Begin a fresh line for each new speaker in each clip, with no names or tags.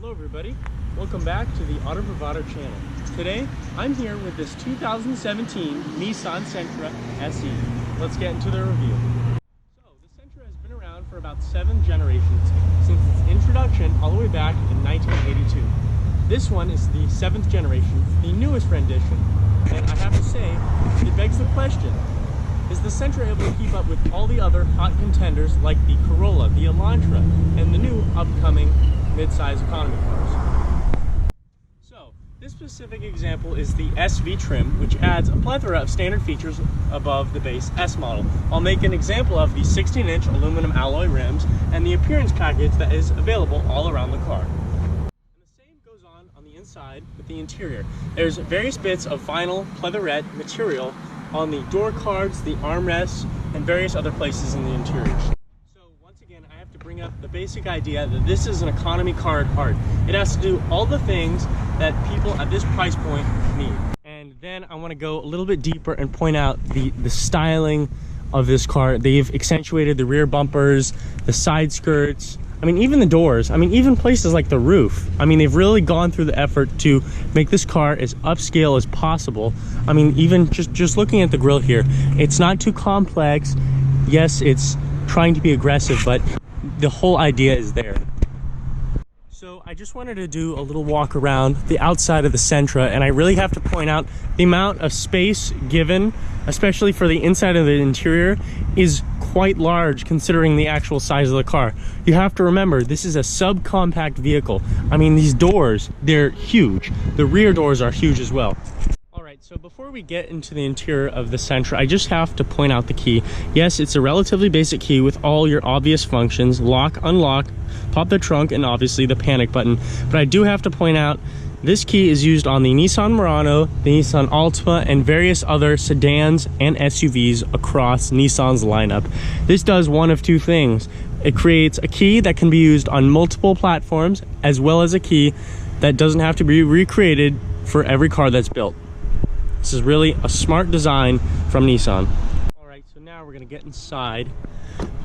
Hello everybody, welcome back to the Auto Bravado channel. Today, I'm here with this 2017 Nissan Sentra SE. Let's get into the review. So, the Sentra has been around for about 7 generations since its introduction all the way back in 1982. This one is the 7th generation, the newest rendition, and I have to say, it begs the question, is the Sentra able to keep up with all the other hot contenders like the Corolla, the Elantra, and the new upcoming mid-size economy cars? So, this specific example is the SV trim, which adds a plethora of standard features above the base S model. I'll make an example of the 16-inch aluminum alloy rims and the appearance package that is available all around the car. And the same goes on the inside with the interior. There's various bits of vinyl pleatherette material on the door cards, the armrests, and various other places in the interior. So once again, I have to bring up the basic idea that this is an economy car at heart. It has to do all the things that people at this price point need. And then I want to go a little bit deeper and point out the styling of this car. They've accentuated the rear bumpers, the side skirts, I mean, even the doors, I mean, even places like the roof. I mean, they've really gone through the effort to make this car as upscale as possible. I mean, even just looking at the grille here, it's not too complex. Yes, it's trying to be aggressive, but the whole idea is there. So I just wanted to do a little walk around the outside of the Sentra, and I really have to point out the amount of space given, especially for the inside of the interior, is quite large considering the actual size of the car. You have to remember, this is a subcompact vehicle. I mean, these doors, they're huge. The rear doors are huge as well. Alright, so before we get into the interior of the Sentra, I just have to point out the key. Yes, it's a relatively basic key with all your obvious functions: lock, unlock, pop the trunk, and obviously the panic button. But I do have to point out, this key is used on the Nissan Murano, the Nissan Altima, and various other sedans and SUVs across Nissan's lineup. This does one of two things. It creates a key that can be used on multiple platforms, as well as a key that doesn't have to be recreated for every car that's built. This is really a smart design from Nissan. Alright, so now we're going to get inside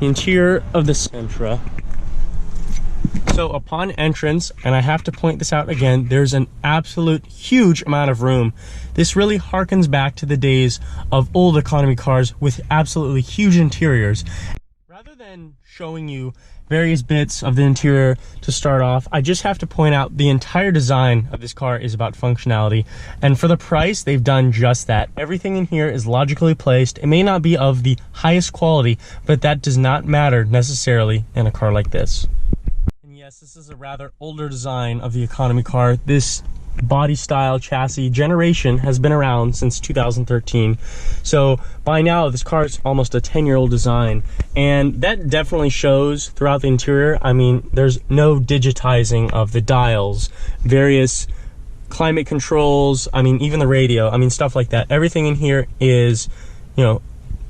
the interior of the Sentra. So upon entrance, and I have to point this out again, there's an absolute huge amount of room. This really harkens back to the days of old economy cars with absolutely huge interiors. Rather than showing you various bits of the interior to start off, I just have to point out the entire design of this car is about functionality, and for the price, they've done just that. Everything in here is logically placed. It may not be of the highest quality, but that does not matter necessarily in a car like this. Yes, this is a rather older design of the economy car. This body style chassis generation has been around since 2013. So by now, this car is almost a 10-year-old design. And that definitely shows throughout the interior. I mean, there's no digitizing of the dials, various climate controls, I mean, even the radio, I mean, stuff like that. Everything in here is, you know,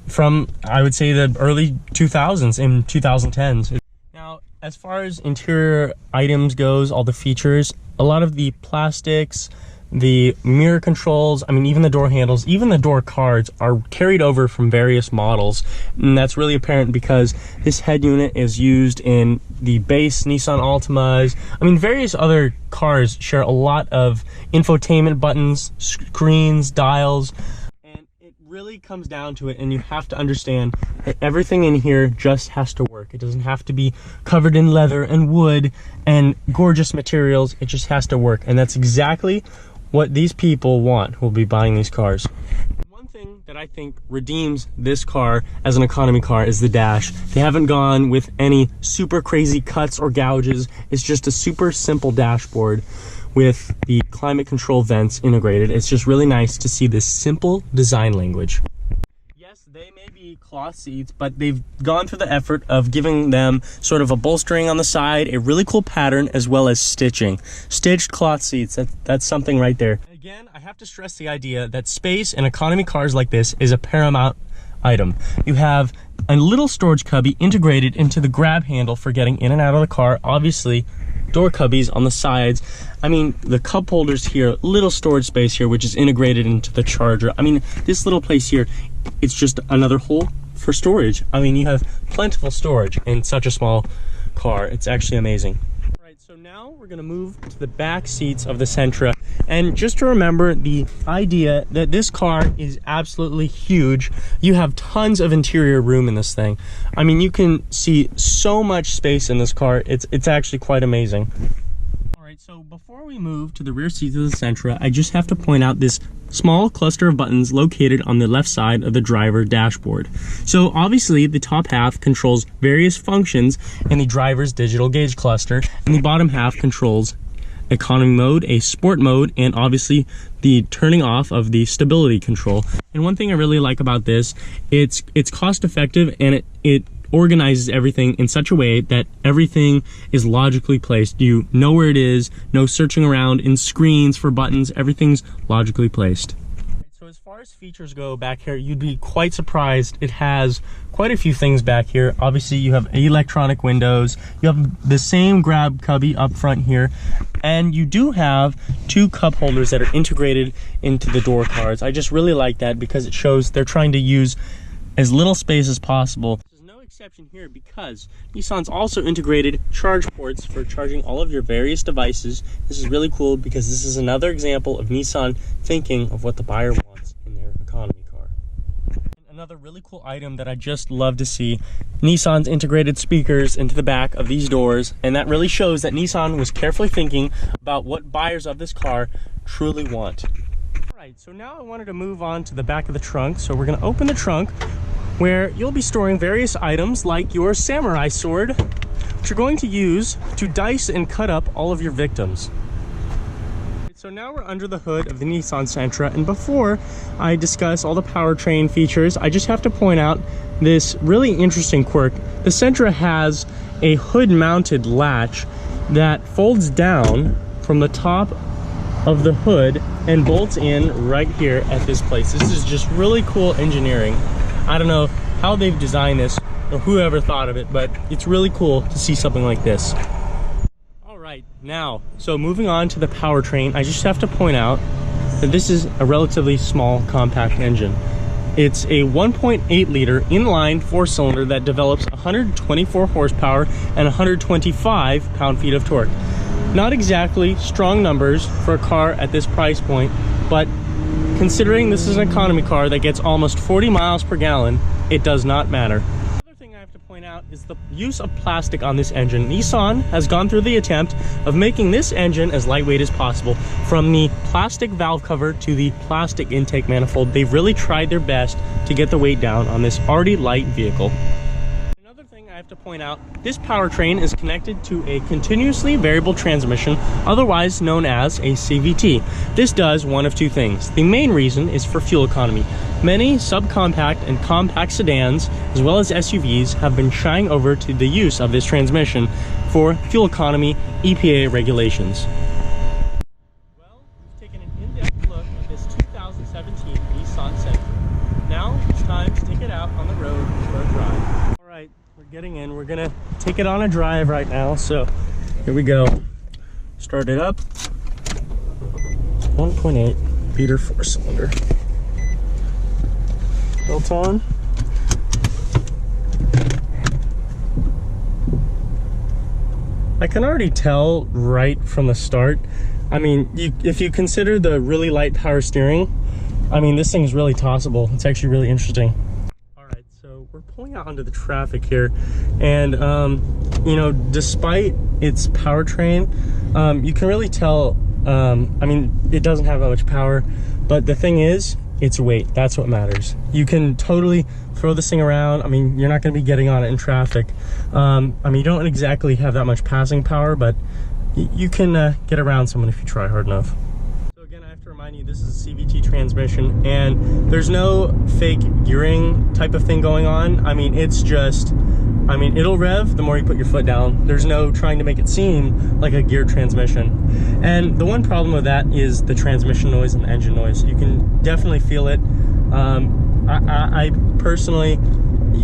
from, I would say, the early 2000s and 2010s. Now, as far as interior items goes, all the features, a lot of the plastics, the mirror controls, I mean, even the door handles, even the door cards are carried over from various models. And that's really apparent because this head unit is used in the base Nissan Altimas. I mean, various other cars share a lot of infotainment buttons, screens, dials. Really comes down to it, and you have to understand that everything in here just has to work. It doesn't have to be covered in leather and wood and gorgeous materials. It just has to work, and that's exactly what these people want who will be buying these cars. One thing that I think redeems this car as an economy car is the dash. They haven't gone with any super crazy cuts or gouges. It's just a super simple dashboard with the climate control vents integrated. It's just really nice to see this simple design language. Yes, they may be cloth seats, but they've gone through the effort of giving them sort of a bolstering on the side, a really cool pattern, as well as stitching. Stitched cloth seats, that's something right there. Again, I have to stress the idea that space in economy cars like this is a paramount item. You have a little storage cubby integrated into the grab handle for getting in and out of the car. Obviously, door cubbies on the sides. I mean, the cup holders here, little storage space here, which is integrated into the charger. I mean, this little place here, it's just another hole for storage. I mean, you have plentiful storage in such a small car. It's actually amazing. All right, so now we're going to move to the back seats of the Sentra, and just to remember the idea that this car is absolutely huge. You have tons of interior room in this thing. I mean, you can see so much space in this car. It's actually quite amazing. All right, so before we move to the rear seats of the Sentra, I just have to point out this small cluster of buttons located on the left side of the driver dashboard. So obviously the top half controls various functions in the driver's digital gauge cluster, and the bottom half controls economy mode, a sport mode, and obviously the turning off of the stability control. And one thing I really like about this, it's cost effective, and it organizes everything in such a way that everything is logically placed. You know where it is, no searching around in screens for buttons, everything's logically placed. So as far as features go back here, you'd be quite surprised. It has quite a few things back here. Obviously you have electronic windows, you have the same grab cubby up front here, and you do have two cup holders that are integrated into the door cards. I just really like that because it shows they're trying to use as little space as possible. Exception here because Nissan's also integrated charge ports for charging all of your various devices. This is really cool because this is another example of Nissan thinking of what the buyer wants in their economy car. Another really cool item that I just love to see, Nissan's integrated speakers into the back of these doors, and that really shows that Nissan was carefully thinking about what buyers of this car truly want. Alright, so now I wanted to move on to the back of the trunk, so we're going to open the trunk, where you'll be storing various items like your samurai sword, which you're going to use to dice and cut up all of your victims. So now we're under the hood of the Nissan Sentra, and before I discuss all the powertrain features, I just have to point out this really interesting quirk. The Sentra has a hood-mounted latch that folds down from the top of the hood and bolts in right here at this place. This is just really cool engineering. I don't know how they've designed this or whoever thought of it, but it's really cool to see something like this. All right, now, so moving on to the powertrain, I just have to point out that this is a relatively small compact engine. It's a 1.8 liter inline four-cylinder that develops 124 horsepower and 125 pound-feet of torque. Not exactly strong numbers for a car at this price point, but considering this is an economy car that gets almost 40 miles per gallon, it does not matter. Another thing I have to point out is the use of plastic on this engine. Nissan has gone through the attempt of making this engine as lightweight as possible. From the plastic valve cover to the plastic intake manifold, they've really tried their best to get the weight down on this already light vehicle. I have to point out, this powertrain is connected to a continuously variable transmission, otherwise known as a CVT. This does one of two things. The main reason is for fuel economy. Many subcompact and compact sedans, as well as SUVs, have been shying over to the use of this transmission for fuel economy EPA regulations. Well, we've taken an in-depth look at this 2017 Nissan Sentra. Now it's time to take it out on the road for a drive. All right. We're getting in. We're gonna take it on a drive right now, so here we go. Start it up. 1.8 liter four-cylinder. Built on. I can already tell right from the start. I mean, if you consider the really light power steering, I mean, this thing is really tossable. It's actually really interesting. We're pulling out onto the traffic here, and you know, despite its powertrain, you can really tell, I mean, it doesn't have that much power, but the thing is, its weight. That's what matters. You can totally throw this thing around. I mean, you're not going to be getting on it in traffic. I mean, you don't exactly have that much passing power, but you can get around someone if you try hard enough. Remind you, this is a CVT transmission, and there's no fake gearing type of thing going on. I mean, it's just, I mean, it'll rev the more you put your foot down. There's no trying to make it seem like a geared transmission. And the one problem with that is the transmission noise and the engine noise. You can definitely feel it. I personally,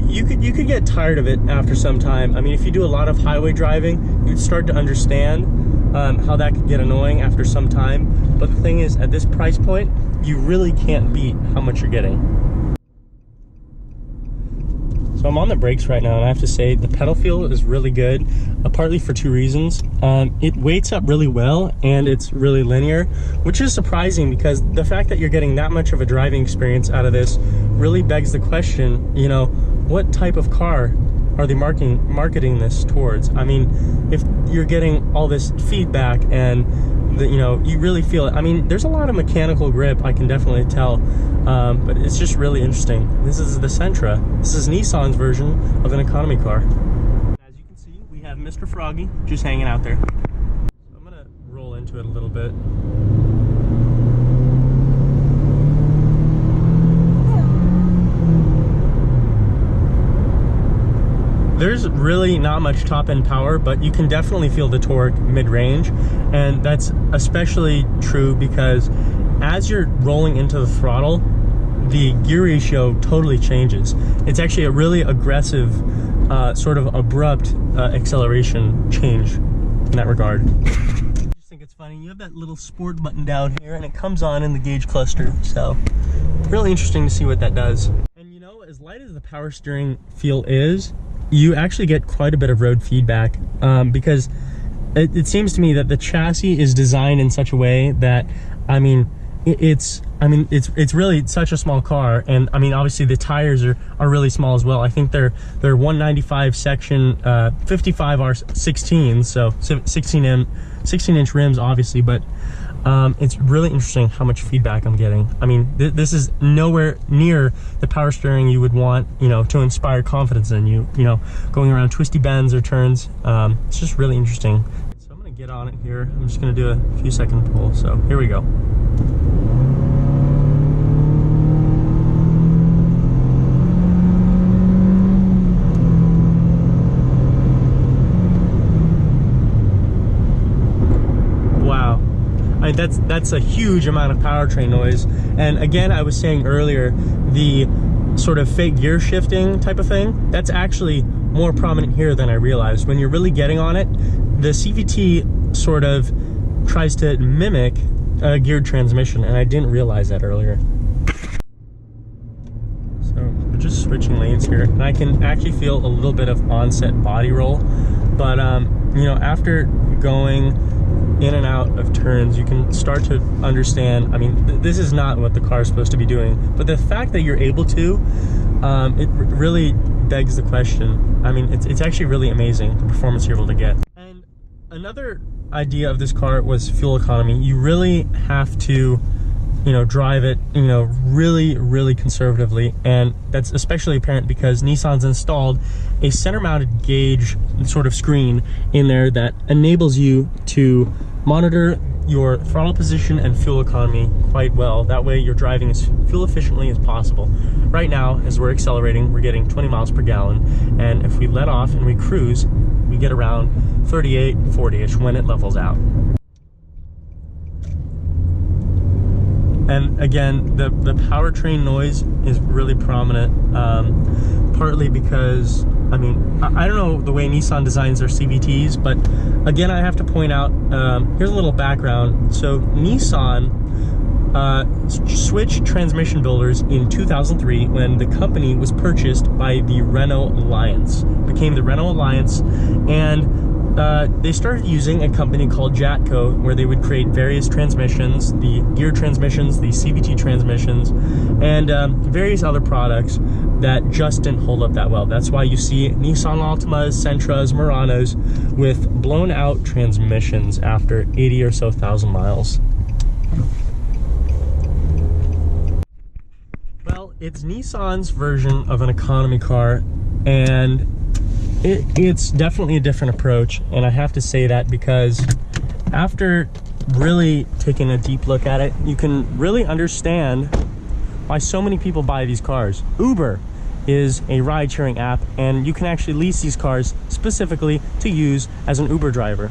you could get tired of it after some time. I mean, if you do a lot of highway driving, you'd start to understand how that could get annoying after some time. But the thing is, at this price point, you really can't beat how much you're getting. So I'm on the brakes right now, and I have to say the pedal feel is really good, partly for two reasons. It weights up really well, and it's really linear, which is surprising because the fact that you're getting that much of a driving experience out of this really begs the question, you know, what type of car are they marketing this towards? I mean, if you're getting all this feedback and you know, you really feel it. I mean, there's a lot of mechanical grip, I can definitely tell, but it's just really interesting. This is the Sentra. This is Nissan's version of an economy car. As you can see, we have Mr. Froggy just hanging out there. So I'm gonna roll into it a little bit. There's really not much top-end power, but you can definitely feel the torque mid-range, and that's especially true because as you're rolling into the throttle, the gear ratio totally changes. It's actually a really aggressive, sort of abrupt acceleration change in that regard. I just think it's funny, you have that little sport button down here, and it comes on in the gauge cluster, so really interesting to see what that does. And you know, as light as the power steering feel is, you actually get quite a bit of road feedback because it seems to me that the chassis is designed in such a way that, I mean, it's really such a small car, and I mean, obviously the tires are really small as well. I think they're 195 section 55 R16, so 16-inch rims obviously, but it's really interesting how much feedback I'm getting. I mean, this is nowhere near the power steering you would want, you know, to inspire confidence in you know, going around twisty bends or turns. It's just really interesting. So I'm gonna get on it here. I'm just gonna do a few second pull. So here we go. I mean, that's a huge amount of powertrain noise. And again, I was saying earlier, the sort of fake gear shifting type of thing, that's actually more prominent here than I realized. When you're really getting on it, the CVT sort of tries to mimic a geared transmission, and I didn't realize that earlier. So we're just switching lanes here, and I can actually feel a little bit of onset body roll, but you know, after going in and out of turns, you can start to understand. I mean, this is not what the car is supposed to be doing, but the fact that you're able to, it really begs the question. I mean, it's actually really amazing, the performance you're able to get. And another idea of this car was fuel economy. You really have to, you know, drive it, you know, really conservatively, and that's especially apparent because Nissan's installed a center mounted gauge sort of screen in there that enables you to monitor your throttle position and fuel economy quite well. That way you're driving as fuel efficiently as possible. Right now, as we're accelerating, we're getting 20 miles per gallon, and if we let off and we cruise, we get around 38, 40-ish when it levels out. And again, the powertrain noise is really prominent, partly because, I mean, I don't know the way Nissan designs their CVTs, but again, I have to point out, here's a little background. So Nissan switched transmission builders in 2003 when the company was purchased by the Renault Alliance, became the Renault Alliance, and they started using a company called Jatco, where they would create various transmissions, the gear transmissions, the CVT transmissions, and various other products that just didn't hold up that well. That's why you see Nissan Altimas, Sentras, Muranos with blown out transmissions after 80 or so thousand miles. Well, it's Nissan's version of an economy car, and it's definitely a different approach, and I have to say that because after really taking a deep look at it, you can really understand why so many people buy these cars. Uber is a ride-sharing app, and you can actually lease these cars specifically to use as an Uber driver.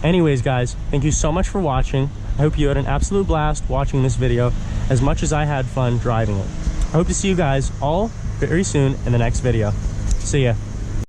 Anyways, guys, thank you so much for watching. I hope you had an absolute blast watching this video as much as I had fun driving it. I hope to see you guys all very soon in the next video. See ya.